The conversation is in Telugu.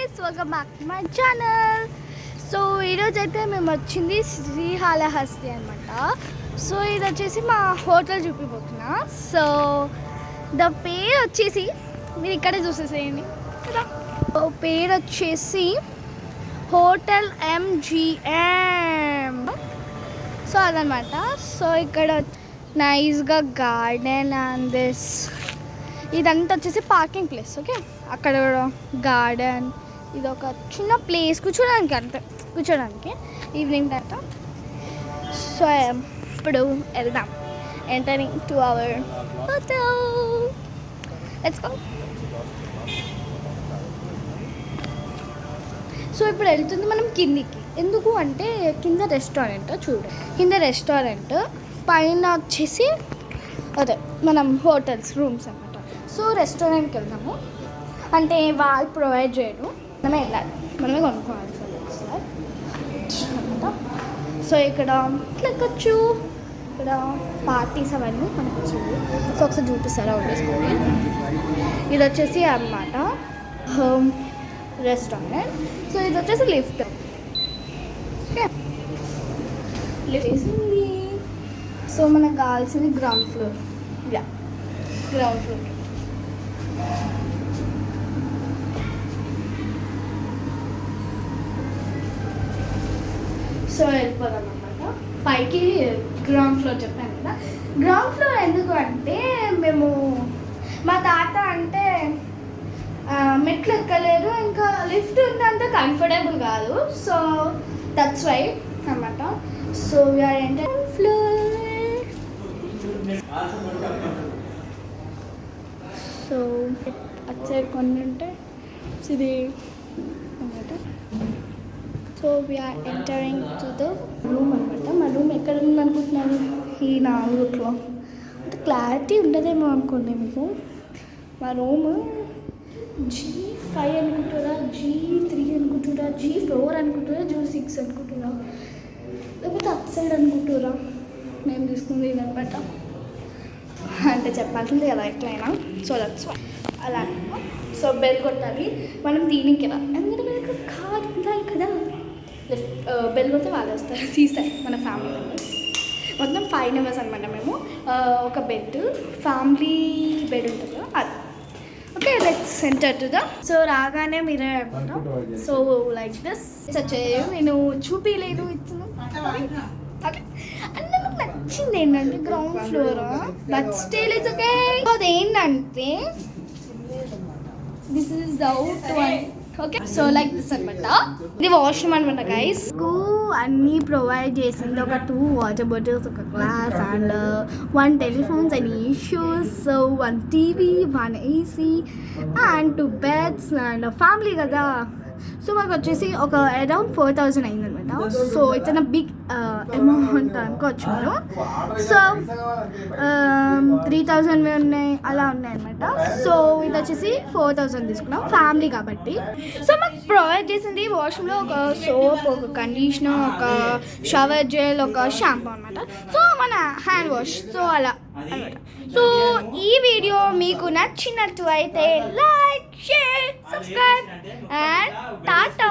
Guys, welcome back to my channel. So ఈరోజు అయితే మేము వచ్చింది శ్రీకాళహస్తి అనమాట. సో ఇది వచ్చేసి మా హోటల్ చూపిపోతున్నా. సో ద పేరు వచ్చేసి మీరు ఇక్కడే చూసేసేయండి. పేరు వచ్చేసి హోటల్ MGM. సో అదనమాట. సో ఇక్కడ నైస్గా గార్డెన్ అండ్ దిస్ ఇదంతా వచ్చేసి పార్కింగ్ ప్లేస్. ఓకే, అక్కడ గార్డెన్, ఇది ఒక చిన్న ప్లేస్ కూర్చోడానికి, అంతే కూర్చోడానికి ఈవినింగ్ టైం. సో ఇప్పుడు వెళ్దాం, entering to our hotel. Let's go. So ఇప్పుడు వెళ్తుంది మనం కిందికి. ఎందుకు అంటే కింద రెస్టారెంట్, చూడు కింద రెస్టారెంట్, పైన వచ్చేసి అదే మనం హోటల్స్ రూమ్స్ అన్నమాట. సో రెస్టారెంట్కి వెళ్దాము అంటే వాళ్ళు ప్రొవైడ్ చేయరు, మనమే వెళ్ళాలి, మనమే కొనుక్కోవాలి సార్ అనమాట. సో ఇక్కడ ఇట్లా ఎక్కొచ్చు, ఇక్కడ పార్టీస్ అవన్నీ మనకు వచ్చింది. సో ఒకసారి చూపిస్తారా వేసుకొని. ఇది వచ్చేసి అన్నమాట రెస్టారెంట్. సో ఇది వచ్చేసి లిఫ్ట్. లిఫ్ట్ వేసింది. సో మనకు కావాల్సింది ground floor. Ground floor. So వెళ్ళిపోదాం అన్నమాట పైకి. గ్రౌండ్ ఫ్లోర్ చెప్పాను కదా. గ్రౌండ్ ఫ్లోర్ ఎందుకు అంటే మేము మా తాత అంటే మెట్లు ఎక్కలేరు, ఇంకా లిఫ్ట్ ఉందంత కంఫర్టబుల్ కాదు. సో దట్స్ వై అన్నమాట. So we're enter floor. So అటు సైడ్ కొన్ని ఉంటాయి, ఇది అన్నమాట. So we're entering to the room అనమాట. మా రూమ్ ఎక్కడ ఉంది అనుకుంటున్నాను? ఈ 4 అంత క్లారిటీ ఉండదేమో అనుకోండి మీకు. మా రూమ్ G5 అనుకుంటారా, G3 అనుకుంటారా, G4 అనుకుంటారా, G6 అనుకుంటారా, లేకపోతే అప్ సైడ్ అనుకుంటారా? మేము తీసుకుంది ఇదనమాట. అంటే చెప్పాల్సింది కదా ఎట్లయినా. సో దట్స్ అలా. సో బెల్ కొట్టాలి మనం దీనికి రా, ఎందుకంటే మనకు కార్డ్ ఉండాలి కదా. బెల్ కొడితే వాళ్ళు వస్తారు, తీస్తారు మన ఫ్యామిలీ మెంబర్స్. మొత్తం 5 మెంబర్స్ అనమాట మేము. ఒక బెడ్, ఫ్యామిలీ బెడ్ ఉంటుంది కదా అది. Okay, let's enter to the. So రాగానే మీరే అనమాట. సో లైక్ దిస్ వచ్చాయి. నేను చూపించలేదు, ఇచ్చిన ఓకే. అండ్ నాకు నచ్చింది ఏంటంటే ground floor, but still it's okay. అదేంటంటే this is the out one. Okay, so like this అనమాట. ఇది వాష్రూమ్ అనమాట గైస్. అన్నీ ప్రొవైడ్ చేసింది. ఒక 2 వాటర్ బాటిల్స్, ఒక glass and 1 telephones and issues. So 1 TV, 1 AC and 2 beds and family కదా. సో మాకు వచ్చేసి ఒక అరౌండ్ 4,000 అయిందనమాట. So it's a big amount అనుకోవచ్చు మనం. సో 3,000 ఉన్నాయి, అలా ఉన్నాయన్నమాట. సో ఇది వచ్చేసి 4,000 తీసుకున్నాం ఫ్యామిలీ కాబట్టి. సో మాకు ప్రొవైడ్ చేసింది వాష్రూమ్లో ఒక సోప్, ఒక కండిషనర్, ఒక షవర్ జెల్, ఒక షాంపూ అనమాట. సో మన హ్యాండ్ వాష్. సో అలా అనమాట. సో ఈ వీడియో మీకు నచ్చినట్టు అయితే like, share, subscribe and Tata.